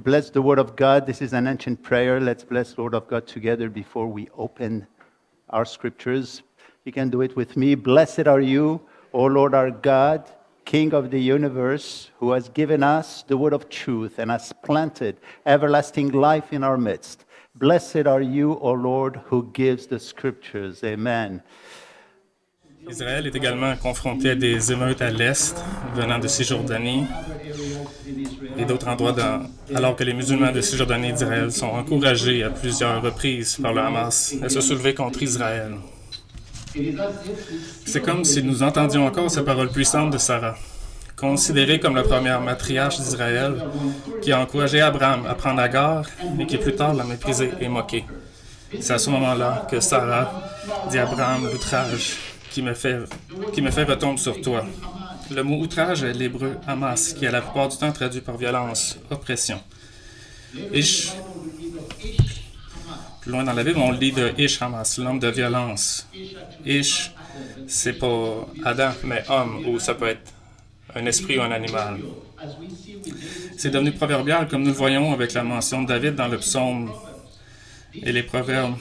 bless the Word of God. This is an ancient prayer. Let's bless the Word of God together before we open our scriptures. You can do it with me. Blessed are you, O Lord our God, King of the universe, who has given us the word of truth and has planted everlasting life in our midst. Blessed are you, O Lord, who gives the scriptures. Amen. Israël est également confronté à des émeutes à l'est, venant de Cisjordanie et d'autres endroits, alors que les musulmans de Cisjordanie d'Israël sont encouragés à plusieurs reprises par le Hamas à se soulever contre Israël. C'est comme si nous entendions encore ces paroles puissantes de Sarah, considérée comme la première matriarche d'Israël, qui a encouragé Abraham à prendre Agar et qui plus tard l'a méprisé et moqué. C'est à ce moment-là que Sarah dit à Abraham l'outrage qui me fait retomber sur toi. Le mot outrage est l'hébreu Hamas, qui est la plupart du temps traduit par violence, oppression. Ish, plus loin dans la Bible, on lit de Ish Hamas, l'homme de violence. Ish, c'est pas Adam, mais homme, ou ça peut être un esprit ou un animal. C'est devenu proverbial, comme nous le voyons avec la mention de David dans le psaume. Et les proverbes,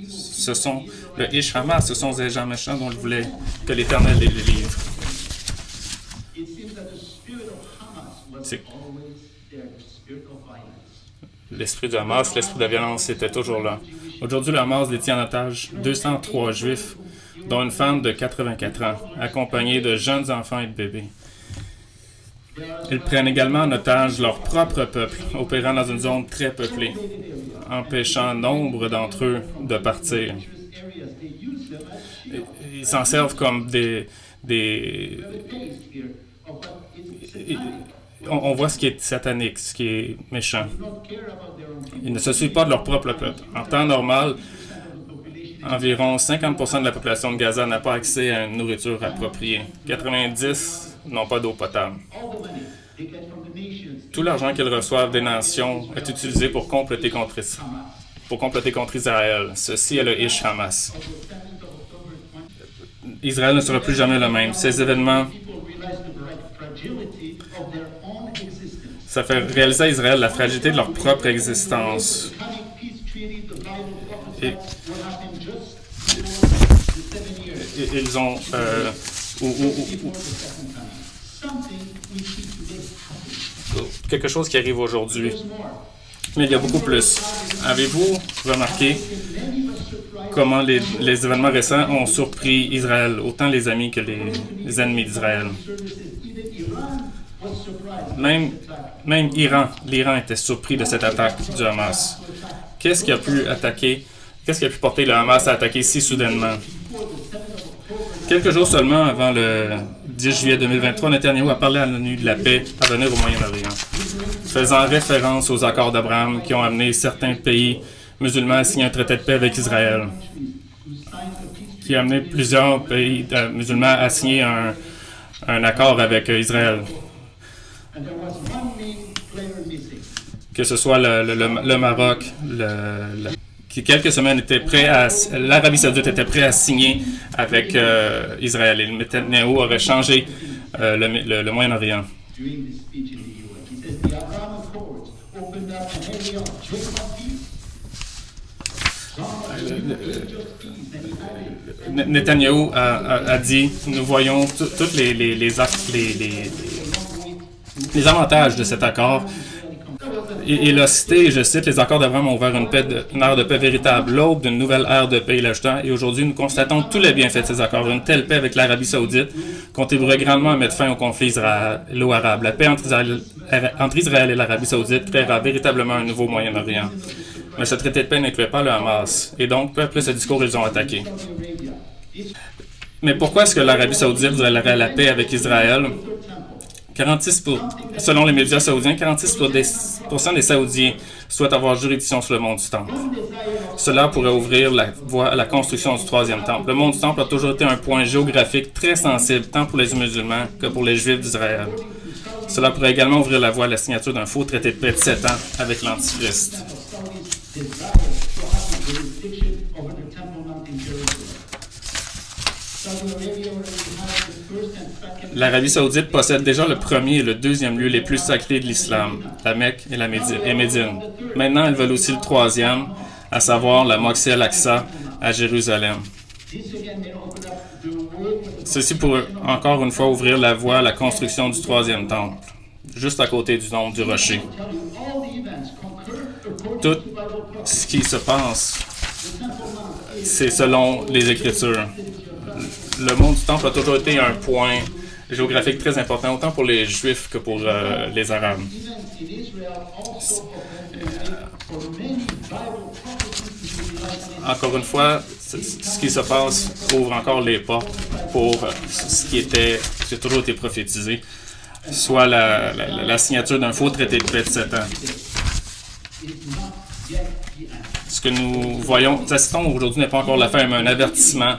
ce sont le Ish Hamas, ce sont des gens méchants dont il voulait que l'Éternel les livre. L'esprit du Hamas, l'esprit de la violence était toujours là. Aujourd'hui, le Hamas détient en otage 203 Juifs, dont une femme de 84 ans, accompagnée de jeunes enfants et de bébés. Ils prennent également en otage leur propre peuple, opérant dans une zone très peuplée, empêchant nombre d'entre eux de partir. Ils s'en servent comme on voit ce qui est satanique, ce qui est méchant. Ils ne se suivent pas de leur propre peuple. En temps normal, environ 50% de la population de Gaza n'a pas accès à une nourriture appropriée. 90% n'ont pas d'eau potable. Tout l'argent qu'ils reçoivent des nations est utilisé pour comploter contre Israël. Ceci est le Ish Hamas. Israël ne sera plus jamais le même. Ces événements, ça fait réaliser à Israël la fragilité de leur propre existence. Et ils ont quelque chose qui arrive aujourd'hui. Mais il y a beaucoup plus. Avez-vous remarqué comment les événements récents ont surpris Israël, autant les amis que les ennemis d'Israël? Même l'Iran était surpris de cette attaque du Hamas. Qu'est-ce qui a pu porter le Hamas à attaquer si soudainement? Quelques jours seulement avant le 10 juillet 2023, Netanyahou a parlé à l'ONU de la paix à venir au Moyen-Orient, faisant référence aux accords d'Abraham qui ont amené certains pays musulmans à signer un traité de paix avec Israël, qui a amené plusieurs pays musulmans à signer un accord avec Israël. Que ce soit le Maroc, qui quelques semaines l'Arabie Saoudite était prêt à signer avec Israël. Et le Netanyahou aurait changé le Moyen-Orient. Netanyahou a dit, nous voyons tous les avantages de cet accord. Et il a cité, je cite, les accords d'Abraham ont ouvert une ère de paix véritable, l'aube d'une nouvelle ère de paix, l'ajoutant, et aujourd'hui nous constatons tous les bienfaits de ces accords. Une telle paix avec l'Arabie Saoudite contribuerait grandement à mettre fin au conflit israélo-arabe. La paix entre Israël et l'Arabie Saoudite créera véritablement un nouveau Moyen-Orient. Mais ce traité de paix n'incluait pas le Hamas, et donc peu après ce discours, ils ont attaqué. Mais pourquoi est-ce que l'Arabie Saoudite voudrait la paix avec Israël? Selon les médias saoudiens, 46% des Saoudiens souhaitent avoir juridiction sur le mont du Temple. Cela pourrait ouvrir la voie à la construction du troisième temple. Le mont du Temple a toujours été un point géographique très sensible, tant pour les musulmans que pour les Juifs d'Israël. Cela pourrait également ouvrir la voie à la signature d'un faux traité de paix de 7 ans avec l'Antichrist. L'Arabie Saoudite possède déjà le premier et le deuxième lieu les plus sacrés de l'islam, la Mecque et Médine. Maintenant, ils veulent aussi le troisième, à savoir la Mosquée Al-Aqsa à Jérusalem. Ceci pour encore une fois ouvrir la voie à la construction du troisième temple, juste à côté du Dôme du Rocher. Tout ce qui se passe, c'est selon les Écritures. Le monde du temple a toujours été un point géographique très important, autant pour les Juifs que pour les Arabes. Encore une fois, ce qui se passe ouvre encore les portes pour ce qui a toujours été prophétisé, soit la signature d'un faux traité de paix de 7 ans. Ce que nous voyons, assistons aujourd'hui n'est pas encore la fin, mais un avertissement,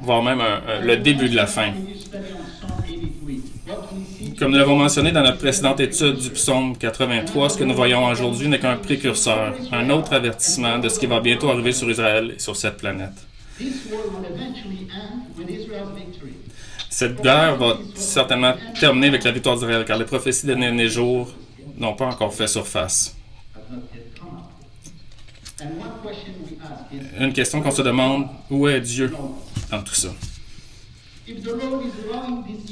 voire même le début de la fin. Comme nous l'avons mentionné dans notre précédente étude du psaume 83, ce que nous voyons aujourd'hui n'est qu'un précurseur, un autre avertissement de ce qui va bientôt arriver sur Israël et sur cette planète. Cette guerre va certainement terminer avec la victoire d'Israël, car les prophéties des derniers jours n'ont pas encore fait surface. Une question qu'on se demande, où est Dieu dans tout ça?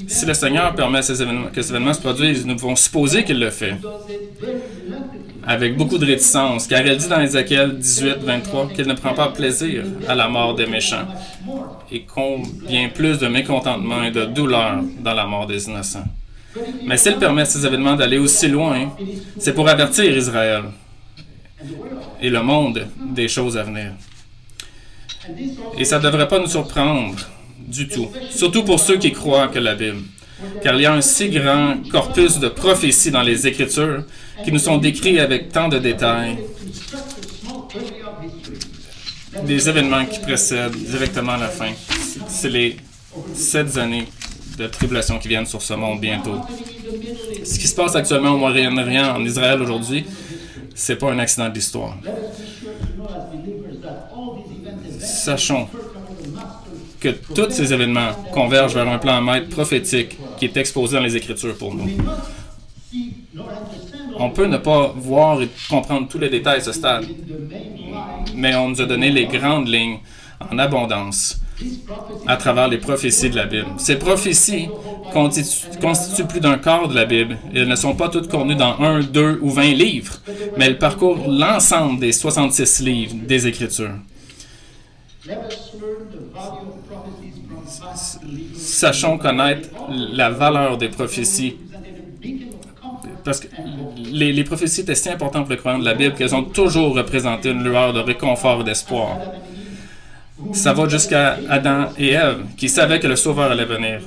Si le Seigneur permet que ces événements se produisent, nous pouvons supposer qu'il le fait, avec beaucoup de réticence, car il dit dans Ézéchiel 18, 23 qu'il ne prend pas plaisir à la mort des méchants, et combien plus de mécontentement et de douleur dans la mort des innocents. Mais s'il permet à ces événements d'aller aussi loin, c'est pour avertir Israël et le monde des choses à venir. Et ça ne devrait pas nous surprendre du tout, surtout pour ceux qui croient que la Bible, car il y a un si grand corpus de prophéties dans les Écritures qui nous sont décrits avec tant de détails, des événements qui précèdent directement la fin. C'est les 7 années de tribulation qui viennent sur ce monde bientôt. Ce qui se passe actuellement au Moyen-Orient, en Israël aujourd'hui, c'est pas un accident de l'histoire. Sachons que tous ces événements convergent vers un plan maître prophétique qui est exposé dans les Écritures pour nous. On peut ne pas voir et comprendre tous les détails à ce stade, mais on nous a donné les grandes lignes en abondance à travers les prophéties de la Bible. Ces prophéties constituent plus d'un quart de la Bible. Elles ne sont pas toutes contenues dans 1, 2 ou 20 livres, mais elles parcourent l'ensemble des 66 livres des Écritures. Sachons connaître la valeur des prophéties. Parce que les prophéties étaient si importantes pour les croyants de la Bible qu'elles ont toujours représenté une lueur de réconfort et d'espoir. Ça va jusqu'à Adam et Ève, qui savaient que le Sauveur allait venir.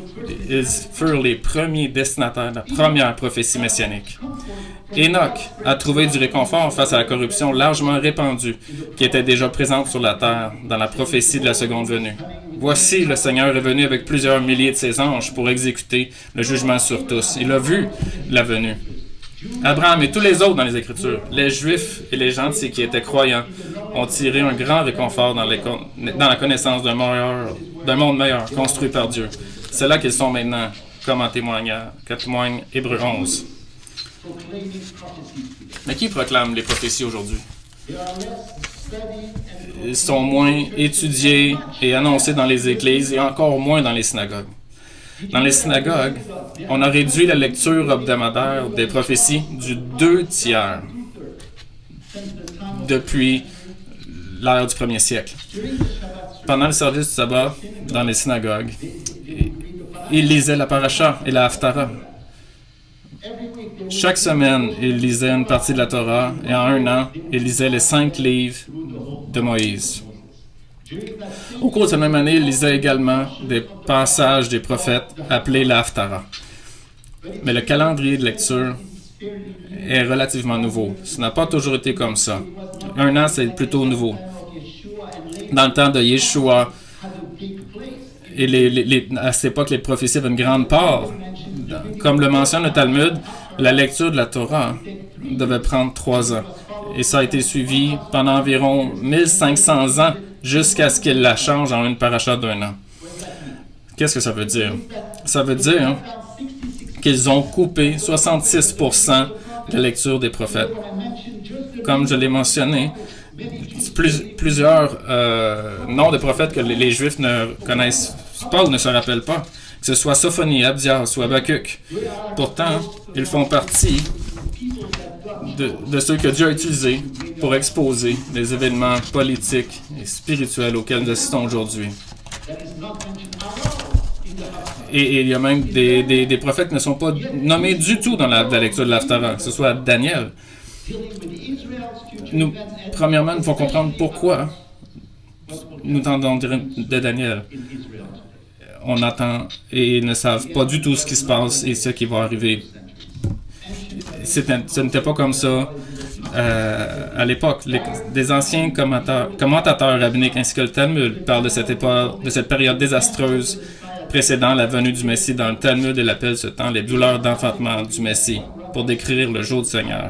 Ils furent les premiers destinataires de la première prophétie messianique. Enoch a trouvé du réconfort face à la corruption largement répandue qui était déjà présente sur la terre dans la prophétie de la seconde venue. Voici, le Seigneur est venu avec plusieurs milliers de ses anges pour exécuter le jugement sur tous. Il a vu la venue. Abraham et tous les autres dans les Écritures, les Juifs et les gentils qui étaient croyants, ont tiré un grand réconfort dans la connaissance d'un monde meilleur, construit par Dieu. C'est là qu'ils sont maintenant, comme en témoigne Hébreux 11. Mais qui proclame les prophéties aujourd'hui? Ils sont moins étudiés et annoncés dans les églises et encore moins dans les synagogues. Dans les synagogues, on a réduit la lecture hebdomadaire des prophéties du 2 tiers depuis l'ère du 1er siècle. Pendant le service du sabbat, dans les synagogues, ils lisaient la paracha et la haftara. Chaque semaine, ils lisaient une partie de la Torah et en un an, ils lisaient les 5 livres de Moïse. Au cours de cette même année, il lisait également des passages des prophètes appelés la Haftara. Mais le calendrier de lecture est relativement nouveau. Ce n'a pas toujours été comme ça. Un an, c'est plutôt nouveau. Dans le temps de Yeshua, et à cette époque, les prophéties avaient une grande part. Comme le mentionne le Talmud, la lecture de la Torah devait prendre 3 ans. Et ça a été suivi pendant environ 1500 ans jusqu'à ce qu'il la change en une paracha d'1 an. Qu'est-ce que ça veut dire? Ça veut dire qu'ils ont coupé 66% de la lecture des prophètes. Comme je l'ai mentionné, plusieurs noms de prophètes que les Juifs ne connaissent pas ou ne se rappellent pas, que ce soit Sophonie, Abdias ou Habakkuk. Pourtant, ils font partie de ceux que Dieu a utilisés pour exposer les événements politiques et spirituels auxquels nous assistons aujourd'hui. Et il y a même des prophètes qui ne sont pas nommés du tout dans la lecture de l'Haftarah, que ce soit Daniel. Premièrement, il faut comprendre pourquoi nous entendons dire de Daniel. On attend et ils ne savent pas du tout ce qui se passe et ce qui va arriver. Ce n'était pas comme ça à l'époque. Des anciens commentateurs rabbiniques ainsi que le Talmud parlent de cette époque, de cette période désastreuse précédant la venue du Messie. Dans le Talmud, il appelle ce temps les douleurs d'enfantement du Messie pour décrire le jour du Seigneur.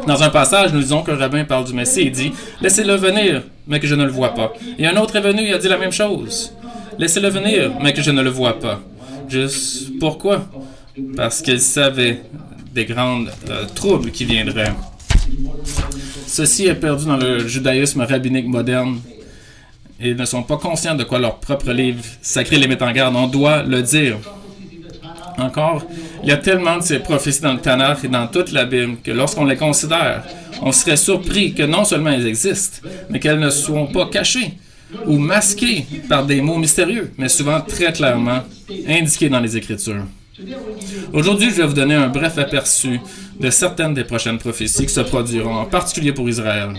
Dans un passage, nous disons qu'un rabbin parle du Messie et dit « Laissez-le venir, mais que je ne le vois pas. » Et un autre est venu et a dit la même chose. « Laissez-le venir, mais que je ne le vois pas. » Juste pourquoi? Parce qu'il savait des grands troubles qui viendraient. Ceci est perdu dans le judaïsme rabbinique moderne. Ils ne sont pas conscients de quoi leur propre livre sacré les met en garde. On doit le dire. Encore, il y a tellement de ces prophéties dans le Tanakh et dans toute la Bible que lorsqu'on les considère, on serait surpris que non seulement elles existent, mais qu'elles ne soient pas cachées ou masquées par des mots mystérieux, mais souvent très clairement indiquées dans les Écritures. Aujourd'hui, je vais vous donner un bref aperçu de certaines des prochaines prophéties qui se produiront, en particulier pour Israël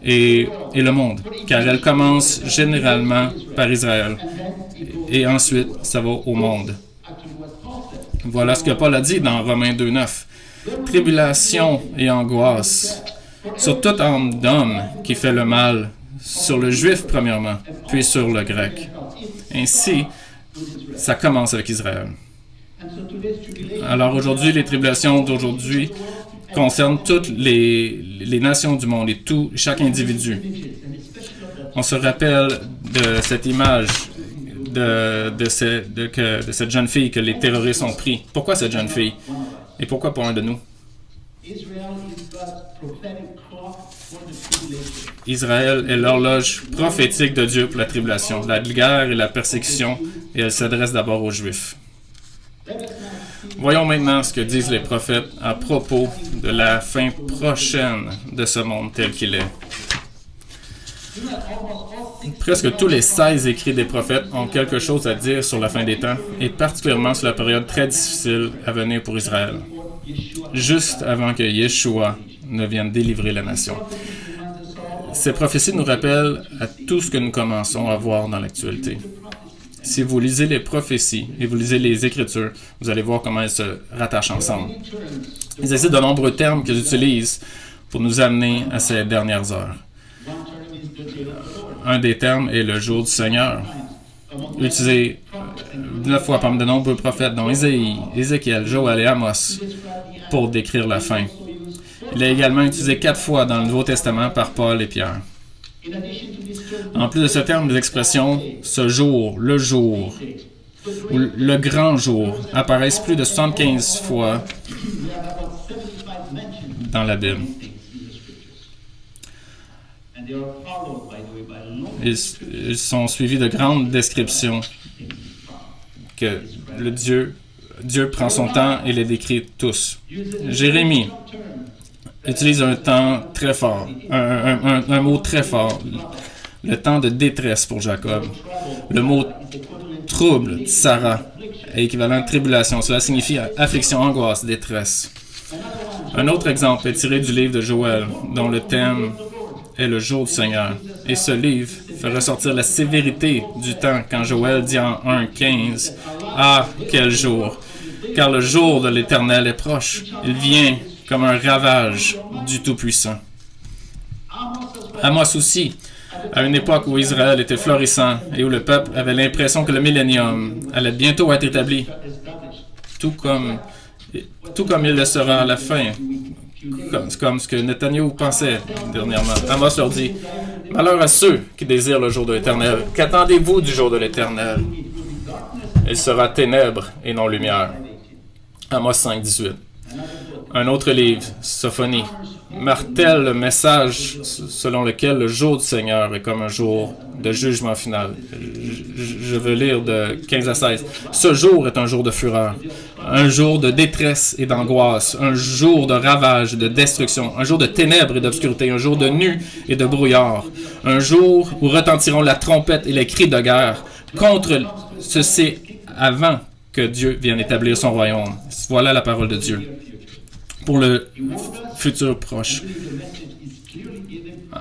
et le monde, car elles commencent généralement par Israël et ensuite ça va au monde. Voilà ce que Paul a dit dans Romains 2:9. Tribulation et angoisse sur toute âme d'homme qui fait le mal, sur le juif premièrement, puis sur le grec. Ainsi, ça commence avec Israël. Alors aujourd'hui, les tribulations d'aujourd'hui concernent toutes les nations du monde et chaque individu. On se rappelle de cette image de cette jeune fille que les terroristes ont pris. Pourquoi cette jeune fille? Et pourquoi pas un de nous? Israël est l'horloge prophétique de Dieu pour la tribulation, la guerre et la persécution, et elle s'adresse d'abord aux Juifs. Voyons maintenant ce que disent les prophètes à propos de la fin prochaine de ce monde tel qu'il est. Presque tous les 16 écrits des prophètes ont quelque chose à dire sur la fin des temps, et particulièrement sur la période très difficile à venir pour Israël, juste avant que Yeshua ne vienne délivrer la nation. Ces prophéties nous rappellent à tout ce que nous commençons à voir dans l'actualité. Si vous lisez les prophéties et vous lisez les Écritures, vous allez voir comment elles se rattachent ensemble. Ils existent de nombreux termes qu'ils utilisent pour nous amener à ces dernières heures. Un des termes est le jour du Seigneur, utilisé 9 fois parmi de nombreux prophètes, dont Isaïe, Ézéchiel, Joël et Amos, pour décrire la fin. Il est également utilisé 4 fois dans le Nouveau Testament par Paul et Pierre. En plus de ce terme, les expressions « ce jour »,« le jour » ou « le grand jour » apparaissent plus de 75 fois dans la Bible. Ils sont suivis de grandes descriptions que Dieu prend son temps et les décrit tous. Jérémie utilise un temps très fort, un mot très fort, le temps de détresse pour Jacob. Le mot trouble, Sarah, est équivalent de tribulation. Cela signifie affliction, angoisse, détresse. Un autre exemple est tiré du livre de Joël, dont le thème est le jour du Seigneur. Et ce livre fait ressortir la sévérité du temps quand Joël dit en 1:15 « Ah, quel jour! Car le jour de l'Éternel est proche. Il vient comme un ravage du Tout-Puissant. » Amos aussi, à une époque où Israël était florissant et où le peuple avait l'impression que le millénium allait bientôt être établi, tout comme il le sera à la fin, comme ce que Netanyahou pensait dernièrement. Amos leur dit « Malheur à ceux qui désirent le jour de l'Éternel. Qu'attendez-vous du jour de l'Éternel? Il sera ténèbres et non lumière. Amos 5, 18. Un autre livre, Sophonie, martèle le message selon lequel le jour du Seigneur est comme un jour de jugement final. Je veux lire de 15 à 16. Ce jour est un jour de fureur, un jour de détresse et d'angoisse, un jour de ravage et de destruction, un jour de ténèbres et d'obscurité, un jour de nuit et de brouillard, un jour où retentiront la trompette et les cris de guerre contre ceci avant que Dieu vienne établir son royaume. Voilà la parole de Dieu pour le futur proche.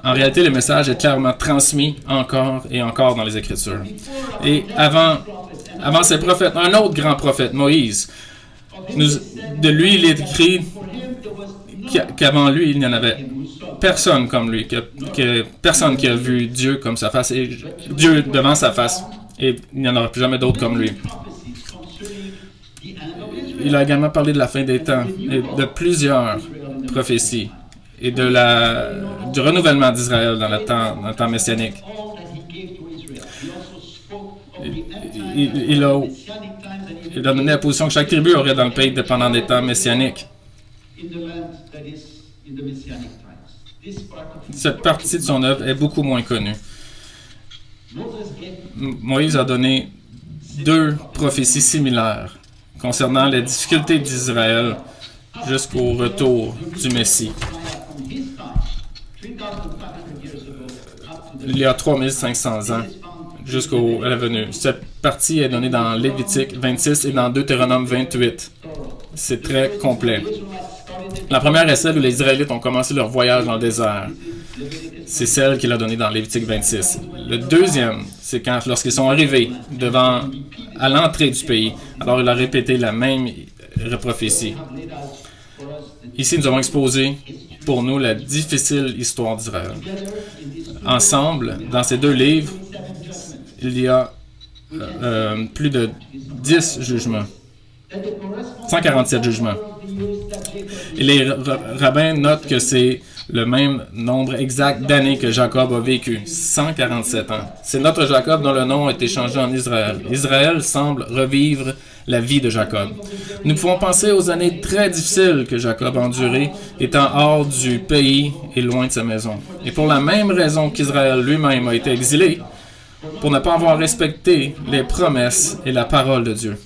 En réalité, le message est clairement transmis encore et encore dans les Écritures. Et avant ces prophètes, un autre grand prophète, Moïse, de lui, il est écrit qu'avant lui, il n'y en avait personne comme lui, personne qui a vu Dieu comme sa face, et Dieu devant sa face, et il n'y en aura plus jamais d'autre comme lui. Il a également parlé de la fin des temps et de plusieurs prophéties et du renouvellement d'Israël dans le temps messianique. Il a donné la position que chaque tribu aurait dans le pays dépendant des temps messianiques. Cette partie de son œuvre est beaucoup moins connue. Moïse a donné 2 prophéties similaires concernant les difficultés d'Israël jusqu'au retour du Messie. Il y a 3500 ans jusqu'à la venue. Cette partie est donnée dans Lévitique 26 et dans Deutéronome 28. C'est très complet. La première est celle où les Israélites ont commencé leur voyage dans le désert. C'est celle qu'il a donnée dans Lévitique 26. Le deuxième, c'est lorsqu'ils sont arrivés à l'entrée du pays, alors il a répété la même prophétie. Ici, nous avons exposé pour nous la difficile histoire d'Israël. Ensemble, dans ces 2 livres, il y a plus de 10 jugements. 147 jugements. Et les rabbins notent que c'est le même nombre exact d'années que Jacob a vécu, 147 ans. C'est notre Jacob dont le nom a été changé en Israël. Israël semble revivre la vie de Jacob. Nous pouvons penser aux années très difficiles que Jacob a endurées, étant hors du pays et loin de sa maison. Et pour la même raison qu'Israël lui-même a été exilé, pour ne pas avoir respecté les promesses et la parole de Dieu.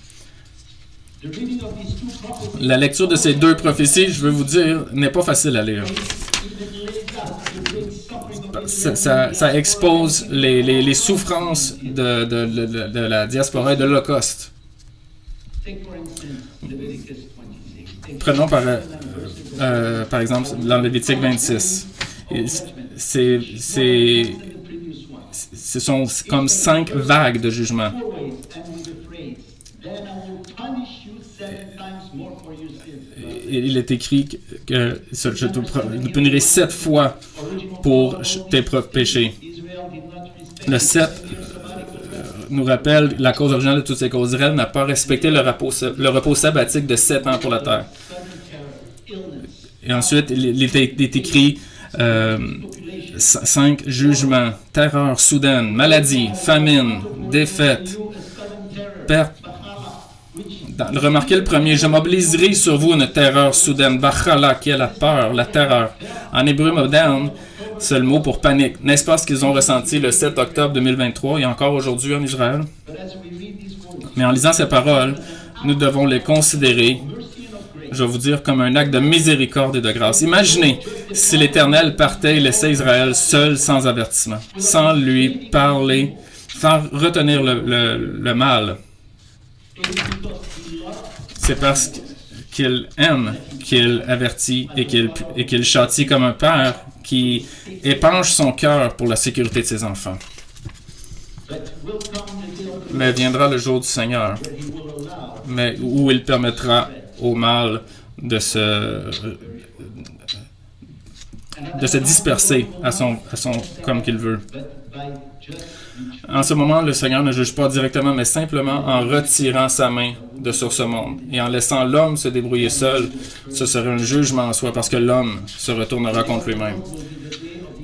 La lecture de ces 2 prophéties, je veux vous dire, n'est pas facile à lire. Ça expose les souffrances de la diaspora et de l'Holocauste. Prenons par exemple dans Lévitique 26. Ce sont comme 5 vagues de jugement. Il est écrit que je te punirai 7 fois pour tes propres péchés. Le 7 nous rappelle la cause originale de toutes ces causes. Israël n'a pas respecté le repos sabbatique de 7 ans pour la terre. Et ensuite, il est écrit 5 jugements, terreur soudaine, maladie, famine, défaite, perte. Remarquez le premier, je mobiliserai sur vous une terreur soudaine, bachala, qui est la peur, la terreur. En hébreu moderne, c'est le mot pour panique. N'est-ce pas ce qu'ils ont ressenti le 7 octobre 2023 et encore aujourd'hui en Israël? Mais en lisant ces paroles, nous devons les considérer, je vais vous dire, comme un acte de miséricorde et de grâce. Imaginez si l'Éternel partait et laissait Israël seul sans avertissement, sans lui parler, sans retenir le mal. C'est parce qu'il aime qu'il avertit et qu'il châtie comme un père qui épanche son cœur pour la sécurité de ses enfants. Mais viendra le jour du Seigneur, où il permettra au mal de se disperser comme qu'il veut. En ce moment, le Seigneur ne juge pas directement, mais simplement en retirant sa main de sur ce monde et en laissant l'homme se débrouiller seul. Ce serait un jugement en soi parce que l'homme se retournera contre lui-même.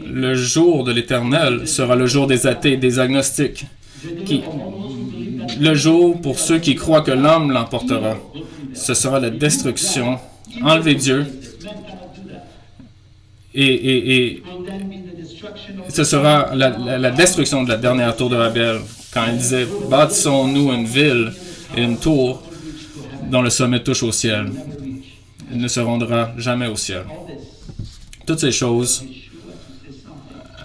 Le jour de l'Éternel sera le jour des athées, des agnostiques, le jour pour ceux qui croient que l'homme l'emportera. Ce sera la destruction, enlever Dieu, et ce sera la destruction de la dernière tour de Babel, quand il disait « Bâtissons-nous une ville et une tour dont le sommet touche au ciel. Il ne se rendra jamais au ciel. » Toutes ces choses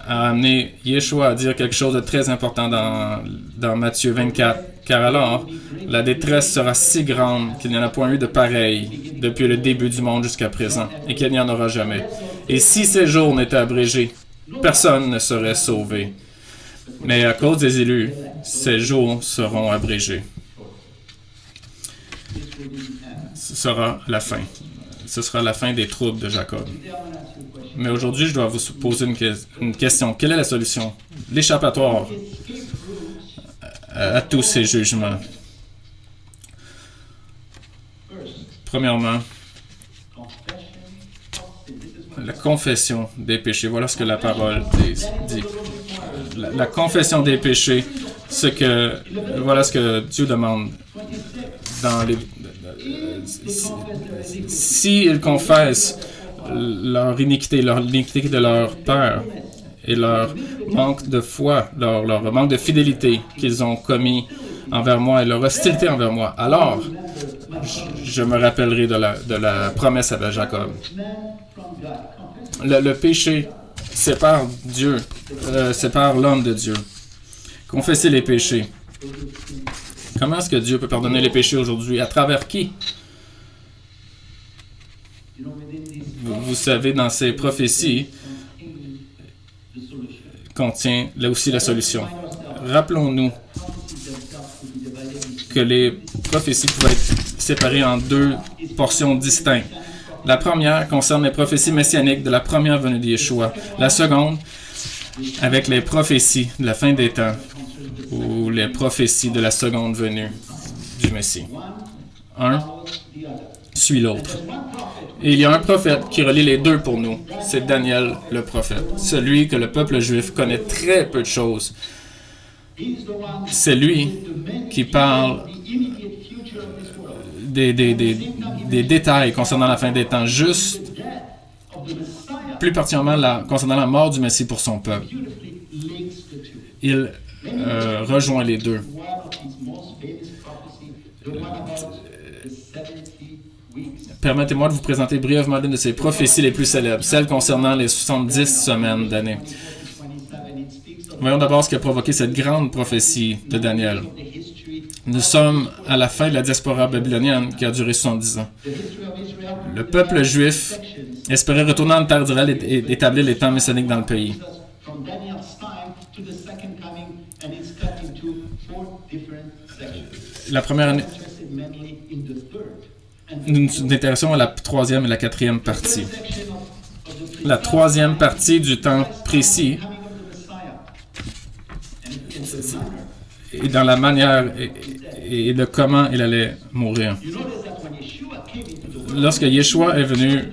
a amené Yeshua à dire quelque chose de très important dans Matthieu 24. Car alors, la détresse sera si grande qu'il n'y en a point eu de pareil depuis le début du monde jusqu'à présent, et qu'il n'y en aura jamais. Et si ces jours n'étaient abrégés, personne ne serait sauvé. Mais à cause des élus, ces jours seront abrégés. Ce sera la fin. Ce sera la fin des troubles de Jacob. Mais aujourd'hui, je dois vous poser une question. Quelle est la solution? L'échappatoire à tous ces jugements. Premièrement, la confession des péchés. Voilà ce que la parole dit. La confession des péchés, voilà ce que Dieu demande dans les... S'ils confessent leur iniquité de leur père et leur manque de foi, leur manque de fidélité qu'ils ont commis envers moi et leur hostilité envers moi, alors je me rappellerai de la promesse à Jacob. Le péché sépare Dieu, sépare l'homme de Dieu. Confesser les péchés. Comment est-ce que Dieu peut pardonner les péchés aujourd'hui? À travers qui? Vous savez, dans ces prophéties, contient là aussi la solution. Rappelons-nous que les prophéties pouvaient être séparées en deux portions distinctes. La première concerne les prophéties messianiques de la première venue de Yeshua. La seconde, avec les prophéties de la fin des temps, ou les prophéties de la seconde venue du Messie. Un suit l'autre. Et il y a un prophète qui relie les deux pour nous. C'est Daniel le prophète. Celui que le peuple juif connaît très peu de choses. C'est lui qui parle des détails concernant la fin des temps, juste plus particulièrement concernant la mort du Messie pour son peuple. Il rejoint les deux. Permettez-moi de vous présenter brièvement l'une de ces prophéties les plus célèbres, celle concernant les 70 semaines d'année. Voyons d'abord ce qui a provoqué cette grande prophétie de Daniel. Nous sommes à la fin de la diaspora babylonienne qui a duré 70 ans. Le peuple juif espérait retourner en terre d'Israël et établir les temps messianiques dans le pays. La première année, nous nous intéressons à la troisième et la quatrième partie. La troisième partie du temps précis et dans la manière et de comment il allait mourir. Lorsque Yeshua est venu,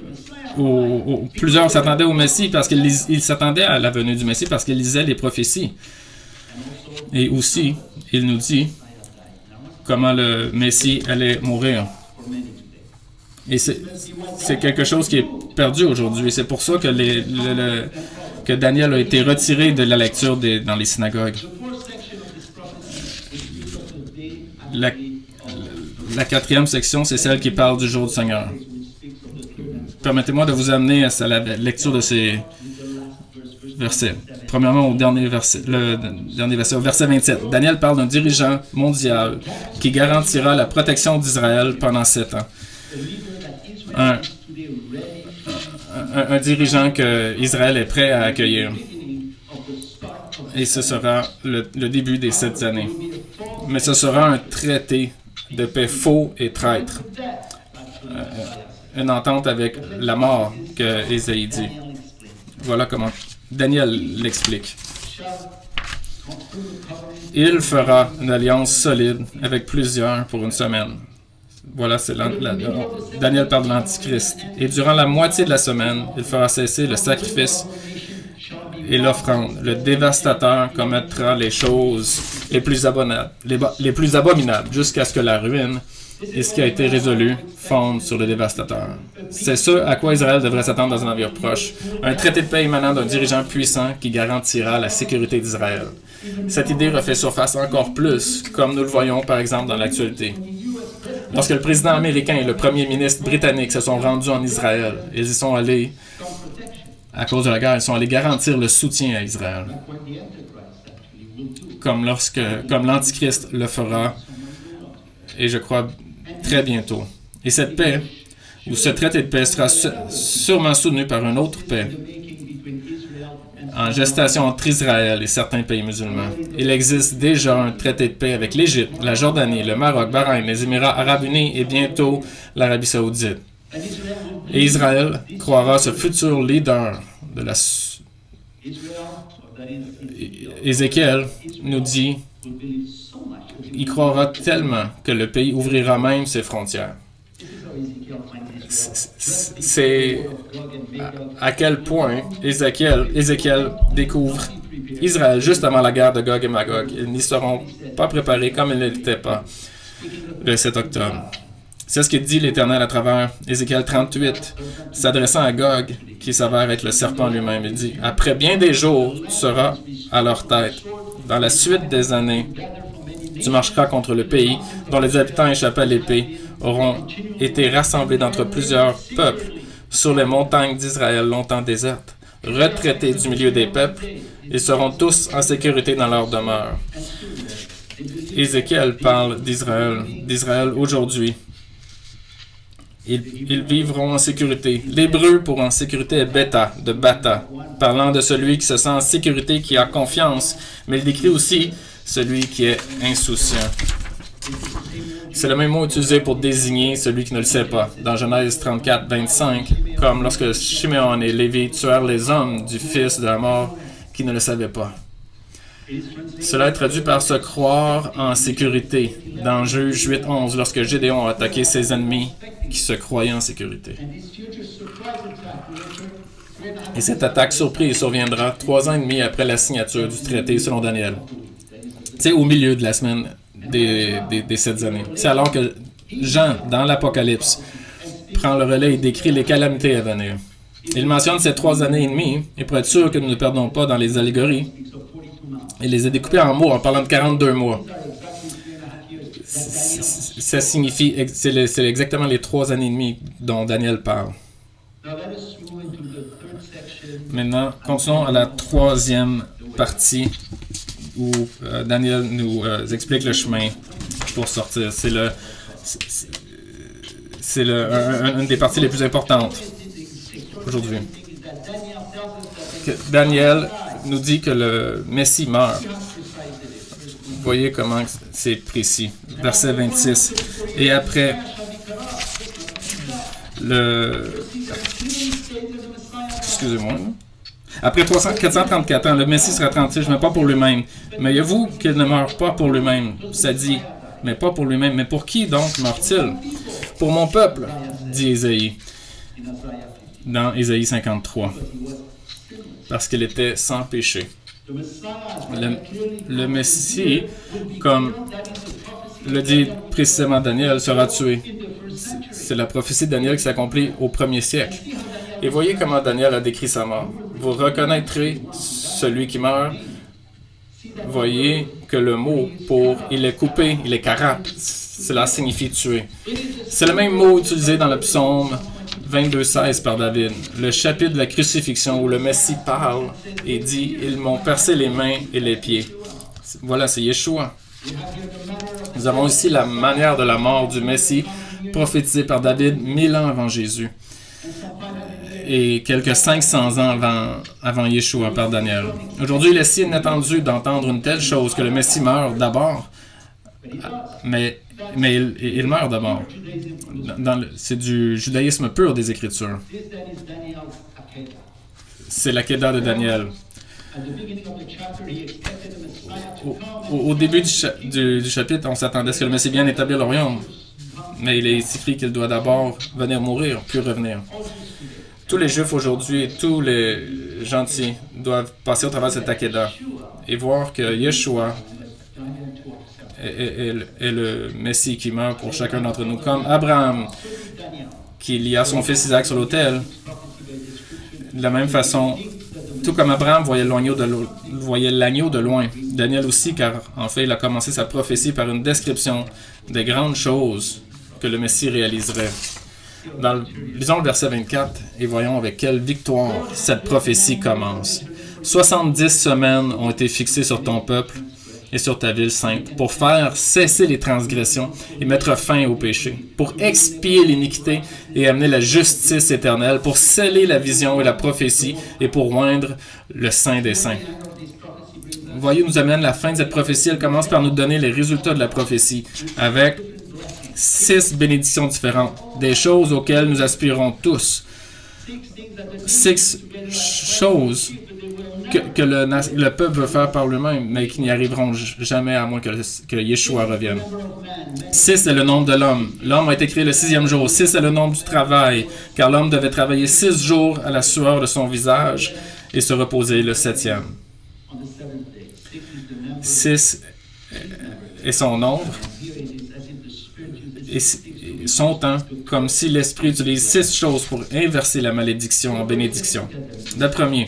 plusieurs s'attendaient au Messie parce qu'ils s'attendaient à la venue du Messie parce qu'ils lisaient les prophéties. Et aussi, il nous dit comment le Messie allait mourir. Et c'est quelque chose qui est perdu aujourd'hui. C'est pour ça que Daniel a été retiré de la lecture dans les synagogues. La quatrième section, c'est celle qui parle du jour du Seigneur. Permettez-moi de vous amener à la lecture de ces versets. Premièrement, le dernier verset, au verset 27. Daniel parle d'un dirigeant mondial qui garantira la protection d'Israël pendant 7 ans. Un dirigeant que Israël est prêt à accueillir. Et ce sera le début des 7 années. Mais ce sera un traité de paix faux et traître. Une entente avec la mort que Ésaïe dit. Voilà comment Daniel l'explique. Il fera une alliance solide avec plusieurs pour une semaine. Voilà, Daniel parle de l'Antichrist. Et durant la moitié de la semaine, il fera cesser le sacrifice et l'offrande. Le dévastateur commettra les choses les plus abominables jusqu'à ce que la ruine et ce qui a été résolu fondent sur le dévastateur. C'est ce à quoi Israël devrait s'attendre dans un avenir proche. Un traité de paix émanant d'un dirigeant puissant qui garantira la sécurité d'Israël. Cette idée refait surface encore plus, comme nous le voyons par exemple dans l'actualité. Lorsque le président américain et le premier ministre britannique se sont rendus en Israël, ils y sont allés, à cause de la guerre, ils sont allés garantir le soutien à Israël. Comme l'Antichrist le fera, et je crois très bientôt. Et cette paix, ou ce traité de paix, sera sûrement soutenu par une autre paix, en gestation entre Israël et certains pays musulmans. Il existe déjà un traité de paix avec l'Égypte, la Jordanie, le Maroc, Bahreïn, les Émirats arabes unis et bientôt l'Arabie saoudite. Et Israël croira ce futur leader de la... Ézéchiel nous dit, il croira tellement que le pays ouvrira même ses frontières. C'est à quel point Ézéchiel découvre Israël juste avant la guerre de Gog et Magog. Ils n'y seront pas préparés comme ils ne l'étaient pas le 7 octobre. C'est ce que dit l'Éternel à travers Ézéchiel 38, s'adressant à Gog, qui s'avère être le serpent lui-même. Il dit, « Après bien des jours, tu seras à leur tête. Dans la suite des années, tu marcheras contre le pays dont les habitants échappés à l'épée auront été rassemblés d'entre plusieurs peuples sur les montagnes d'Israël longtemps désertes, retraités du milieu des peuples, ils seront tous en sécurité dans leur demeure. » Ézéchiel parle d'Israël aujourd'hui. Ils vivront en sécurité. L'hébreu pour en sécurité est bêta, de bata, parlant de celui qui se sent en sécurité, qui a confiance, mais il décrit aussi celui qui est insouciant. C'est le même mot utilisé pour désigner celui qui ne le sait pas. Dans Genèse 34, 25, comme lorsque Chiméon et Lévi tuèrent les hommes du fils de la mort qui ne le savaient pas. Cela est traduit par se croire en sécurité dans Juge 8.11, lorsque Gédéon a attaqué ses ennemis qui se croyaient en sécurité. Et cette attaque surprise surviendra 3 ans et demi après la signature du traité selon Daniel. C'est au milieu de la semaine des 7 années. C'est alors que Jean, dans l'Apocalypse, prend le relais et décrit les calamités à venir. Il mentionne ces 3 années et demie, et pour être sûr que nous ne perdons pas dans les allégories, il les a découpés en mots en parlant de 42 mois. Ça signifie, c'est exactement les 3 années et demie dont Daniel parle. Maintenant, continuons à la 3e partie où Daniel nous explique le chemin pour sortir. C'est une des parties les plus importantes aujourd'hui. Daniel nous dit que le Messie meurt. Vous voyez comment c'est précis. Verset 26. Et après excusez-moi. Après 434 ans, le Messie sera tranquille, mais pas pour lui-même. Mais il y a vous qu'il ne meurt pas pour lui-même. Ça dit, mais pas pour lui-même. Mais pour qui donc meurt-il? Pour mon peuple, dit Ésaïe, dans Ésaïe 53. Parce qu'il était sans péché. Le Messie, comme le dit précisément Daniel, sera tué. C'est la prophétie de Daniel qui s'accomplit au 1er siècle. Et voyez comment Daniel a décrit sa mort. Vous reconnaîtrez celui qui meurt. Voyez que le mot pour « il est coupé », il est karap, cela signifie tuer. C'est le même mot utilisé dans le psaume 22:16 par David, le chapitre de la crucifixion où le Messie parle et dit « Ils m'ont percé les mains et les pieds ». Voilà, c'est Yeshua. Nous avons ici la manière de la mort du Messie prophétisée par David 1000 ans avant Jésus et quelques 500 ans avant Yeshua par Daniel. Aujourd'hui, il est si inattendu d'entendre une telle chose que le Messie meurt d'abord, mais il meurt d'abord. C'est du judaïsme pur des Écritures. C'est la Kedah de Daniel. Au début du chapitre, on s'attendait à ce que le Messie vienne établir le royaume, mais il est écrit qu'il doit d'abord venir mourir, puis revenir. Tous les Juifs aujourd'hui et tous les gentils doivent passer au travers de cette Akedah et voir que Yeshua est le Messie qui meurt pour chacun d'entre nous. Comme Abraham, qui lia son fils Isaac sur l'autel, de la même façon, tout comme Abraham voyait l'agneau de loin, Daniel aussi, car en fait, il a commencé sa prophétie par une description des grandes choses que le Messie réaliserait. Lisons le verset 24 et voyons avec quelle victoire cette prophétie commence. 70 semaines ont été fixées sur ton peuple et sur ta ville sainte pour faire cesser les transgressions et mettre fin au péché, pour expier l'iniquité et amener la justice éternelle, pour sceller la vision et la prophétie et pour oindre le Saint des Saints. Voyez, nous amène la fin de cette prophétie. Elle commence par nous donner les résultats de la prophétie avec 6 bénédictions différentes, des choses auxquelles nous aspirons tous. 6 choses que le peuple veut faire par lui-même, mais qui n'y arriveront jamais à moins que Yeshua revienne. 6 est le nombre de l'homme. L'homme a été créé le 6e jour. 6 est le nombre du travail, car l'homme devait travailler 6 jours à la sueur de son visage et se reposer le 7e. 6 est son nombre et son temps, comme si l'Esprit utilise 6 choses pour inverser la malédiction en bénédiction. Le premier.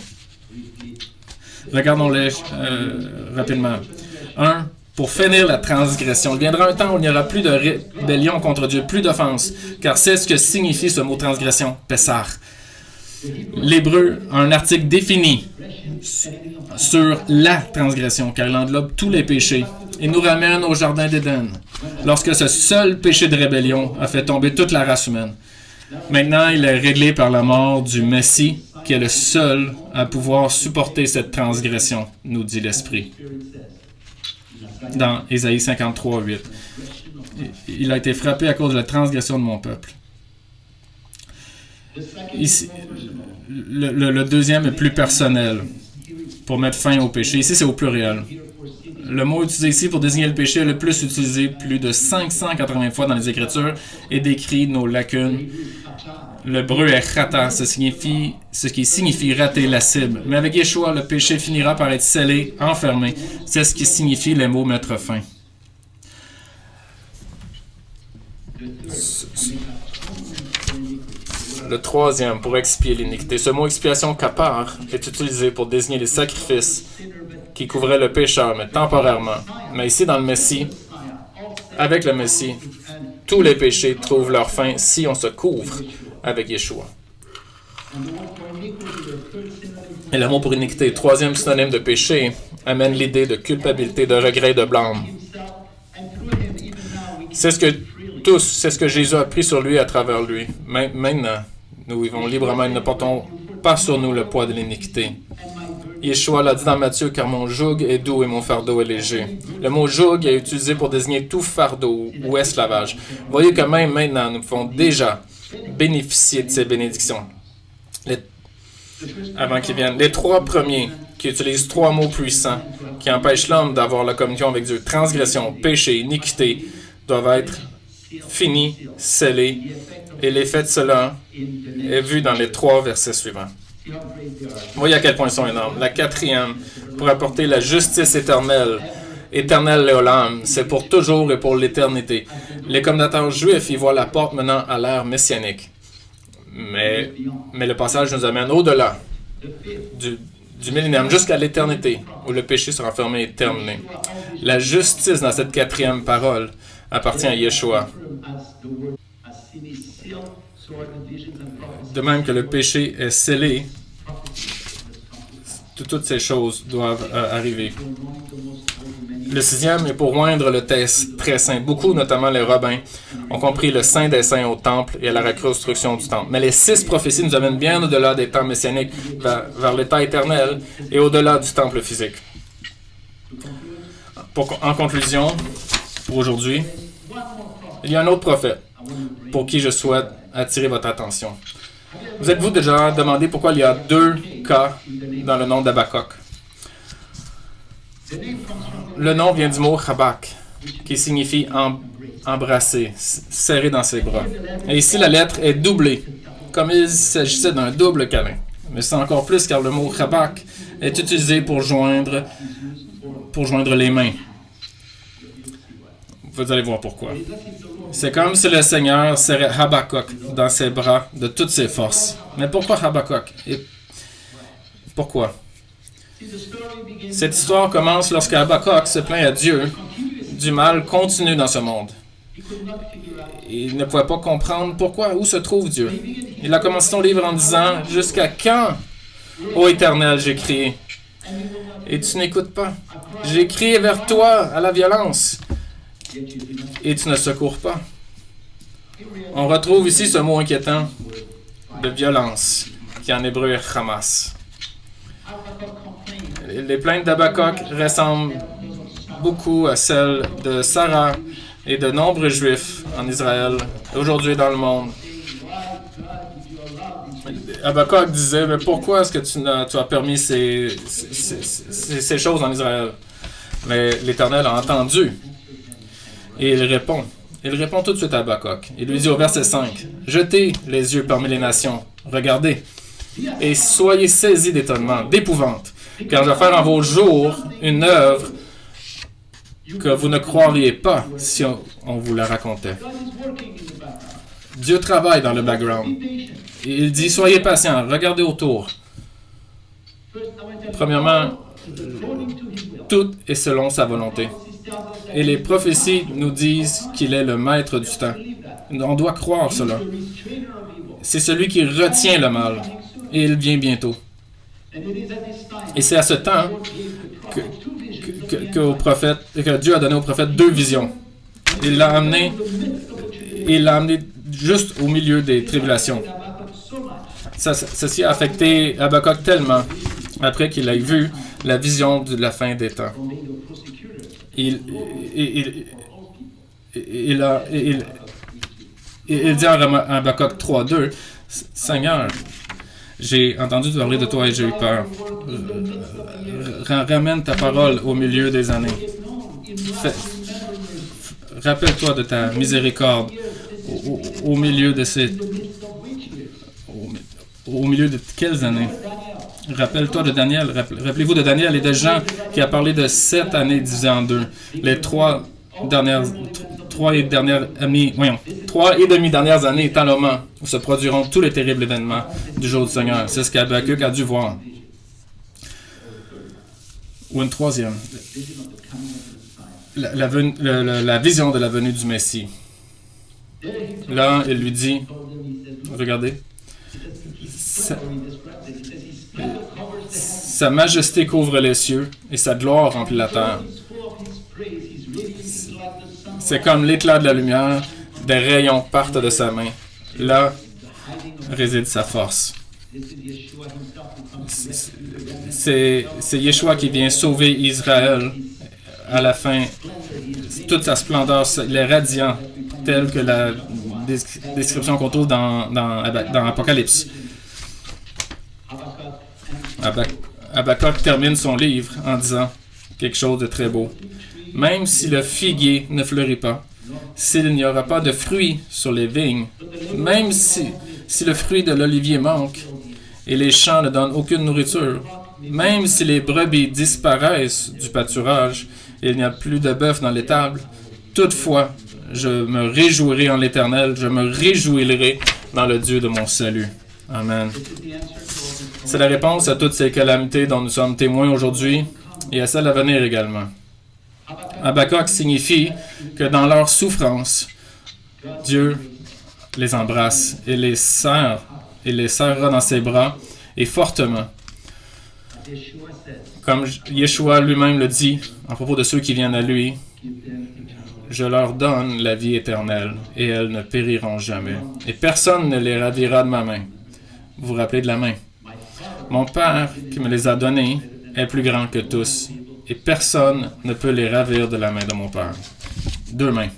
Regardons-les rapidement. 1. Pour finir la transgression. Il viendra un temps où il n'y aura plus de rébellion contre Dieu, plus d'offense, car c'est ce que signifie ce mot transgression, Pessah. L'Hébreu a un article défini sur la transgression, car il englobe tous les péchés et nous ramène au jardin d'Éden, lorsque ce seul péché de rébellion a fait tomber toute la race humaine. Maintenant, il est réglé par la mort du Messie, qui est le seul à pouvoir supporter cette transgression, nous dit l'Esprit. Dans Ésaïe 53, 8. Il a été frappé à cause de la transgression de mon peuple. Ici, le deuxième est plus personnel, pour mettre fin au péché. Ici, c'est au pluriel. Le mot utilisé ici pour désigner le péché est le plus utilisé plus de 580 fois dans les Écritures et décrit nos lacunes. Le breu est chata, ce qui signifie rater la cible. Mais avec Yeshua, le péché finira par être scellé, enfermé. C'est ce qui signifie les mots mettre fin. Le troisième, pour expier l'iniquité. Ce mot expiation kapar est utilisé pour désigner les sacrifices qui couvraient le pécheur, mais temporairement. Mais ici, dans le Messie, avec le Messie, tous les péchés trouvent leur fin si on se couvre avec Yeshua. Et le mot pour iniquité, troisième synonyme de péché, amène l'idée de culpabilité, de regret, de blâme. C'est ce que Jésus a pris sur lui à travers lui. Maintenant, nous vivons librement et ne portons pas sur nous le poids de l'iniquité. Yeshua l'a dit dans Matthieu, car mon joug est doux et mon fardeau est léger. Le mot joug est utilisé pour désigner tout fardeau ou esclavage. Voyez que même maintenant, nous pouvons déjà bénéficier de ces bénédictions. Avant qu'ils viennent. Les 3 premiers, qui utilisent 3 mots puissants, qui empêchent l'homme d'avoir la communion avec Dieu, transgression, péché, iniquité, doivent être finis, scellés, et l'effet de cela est vu dans les 3 versets suivants. Voyez à quel point ils sont énormes. La 4e, pour apporter la justice éternelle, éternel Léolam, c'est pour toujours et pour l'éternité. Les commentateurs juifs y voient la porte menant à l'ère messianique. Mais le passage nous amène au-delà du millénaire jusqu'à l'éternité, où le péché sera fermé et terminé. La justice dans cette 4e parole appartient à Yeshua. De même que le péché est scellé, toutes ces choses doivent arriver. Le 6e est pour oindre le très saint. Beaucoup, notamment les rabbins, ont compris le saint des saints au temple et à la reconstruction du temple. Mais les 6 prophéties nous amènent bien au-delà des temps messianiques, vers l'état éternel et au-delà du temple physique. En conclusion, pour aujourd'hui, il y a un autre prophète pour qui je souhaite attirer votre attention. Vous êtes-vous déjà demandé pourquoi il y a 2 cas dans le nom d'Habakkuk? Le nom vient du mot chabak, qui signifie embrasser, serrer dans ses bras. Et ici, la lettre est doublée, comme il s'agissait d'un double câlin. Mais c'est encore plus car le mot Chabak est utilisé pour joindre les mains. Vous allez voir pourquoi. C'est comme si le Seigneur serrait Habakkuk dans ses bras de toutes ses forces. Mais pourquoi Habakkuk? Et pourquoi? Cette histoire commence lorsque Habakkuk se plaint à Dieu du mal continu dans ce monde. Il ne pouvait pas comprendre pourquoi, où se trouve Dieu. Il a commencé son livre en disant « Jusqu'à quand, ô Éternel, j'ai crié, et tu n'écoutes pas. J'ai crié vers toi à la violence, et tu ne secours pas. » On retrouve ici ce mot inquiétant de violence, qui en hébreu est Hamas. Les plaintes d'Habakkuk ressemblent beaucoup à celles de Sarah et de nombreux Juifs en Israël, aujourd'hui dans le monde. Habakkuk disait, mais pourquoi est-ce que tu as permis ces choses en Israël? Mais l'Éternel a entendu. Et il répond. Il répond tout de suite à Habakkuk. Il lui dit au verset 5, « Jetez les yeux parmi les nations, regardez, et soyez saisis d'étonnement, d'épouvante, car je vais faire en vos jours une œuvre que vous ne croiriez pas si on vous la racontait. » Dieu travaille dans le background. Il dit, soyez patients, regardez autour. Premièrement, tout est selon sa volonté. Et les prophéties nous disent qu'il est le maître du temps. On doit croire cela. C'est celui qui retient le mal. Et il vient bientôt. Et c'est à ce temps que Dieu a donné au prophète 2 visions. Il l'a amené juste au milieu des tribulations. Ceci a affecté Habakkuk tellement après qu'il ait vu la vision de la fin des temps. Il dit en Habakkuk 3:2, « Seigneur, j'ai entendu parler de toi et j'ai eu peur. Ramène ta parole au milieu des années. Rappelle-toi de ta miséricorde au milieu de ces... Au milieu de quelles années? Rappelle-toi de Daniel. Rappelez-vous de Daniel et de Jean qui a parlé de 7 années divisées en 2. Les 3 et demi dernières années étant le moment où se produiront tous les terribles événements du jour du Seigneur. C'est ce qu'Habakkuk a dû voir. Ou une troisième. La vision de la venue du Messie. Là, il lui dit, regardez, sa majesté couvre les cieux et sa gloire remplit la terre. C'est comme l'éclat de la lumière, des rayons partent de sa main. Là réside sa force. C'est Yeshua qui vient sauver Israël à la fin. Toute sa splendeur, il est radiant, tel que la description qu'on trouve dans Apocalypse. Habakkuk termine son livre en disant quelque chose de très beau. Même si le figuier ne fleurit pas, s'il n'y aura pas de fruits sur les vignes, même si le fruit de l'olivier manque et les champs ne donnent aucune nourriture, même si les brebis disparaissent du pâturage et il n'y a plus de bœuf dans l'étable, toutefois, je me réjouirai en l'Éternel, je me réjouirai dans le Dieu de mon salut. Amen. C'est la réponse à toutes ces calamités dont nous sommes témoins aujourd'hui et à celles à venir également. Habakkuk signifie que dans leur souffrance, Dieu les embrasse et les serre, et les serrera dans ses bras et fortement. Comme Yeshua lui-même le dit à propos de ceux qui viennent à lui, « Je leur donne la vie éternelle et elles ne périront jamais. Et personne ne les ravira de ma main. » Vous vous rappelez de la main. Mon Père qui me les a donnés est plus grand que tous, et personne ne peut les ravir de la main de mon Père. 2 mains.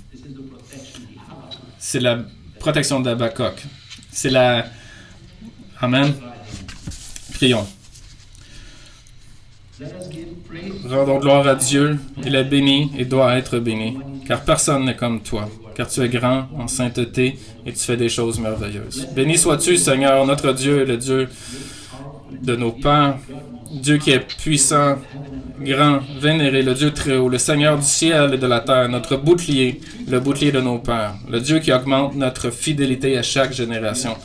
C'est la protection d'Habakkuk. C'est la... Amen. Prions. Rendons gloire à Dieu. Il est béni et doit être béni, car personne n'est comme toi, car tu es grand en sainteté et tu fais des choses merveilleuses. Béni sois-tu, Seigneur, notre Dieu, le Dieu de nos pères, Dieu qui est puissant, grand, vénéré, le Dieu très haut, le Seigneur du ciel et de la terre, notre bouclier, le bouclier de nos pères, le Dieu qui augmente notre fidélité à chaque génération.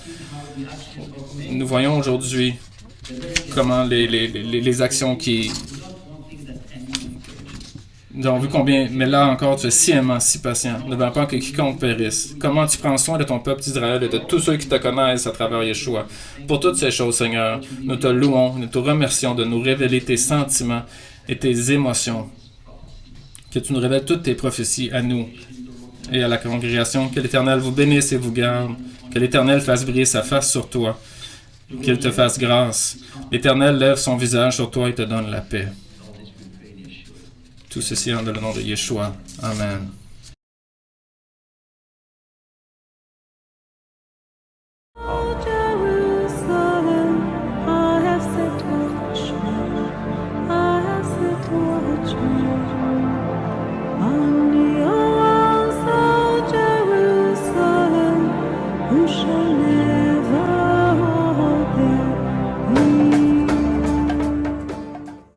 Nous voyons aujourd'hui comment les actions qui... Nous avons vu combien, mais là encore, tu es si aimant, si patient, ne veut pas que quiconque périsse. Comment tu prends soin de ton peuple d'Israël et de tous ceux qui te connaissent à travers Yeshua. Pour toutes ces choses, Seigneur, nous te louons, nous te remercions de nous révéler tes sentiments et tes émotions. Que tu nous révèles toutes tes prophéties à nous et à la congrégation. Que l'Éternel vous bénisse et vous garde. Que l'Éternel fasse briller sa face sur toi. Qu'il te fasse grâce. L'Éternel lève son visage sur toi et te donne la paix. Tout ceci en le nom de Yeshua. Amen.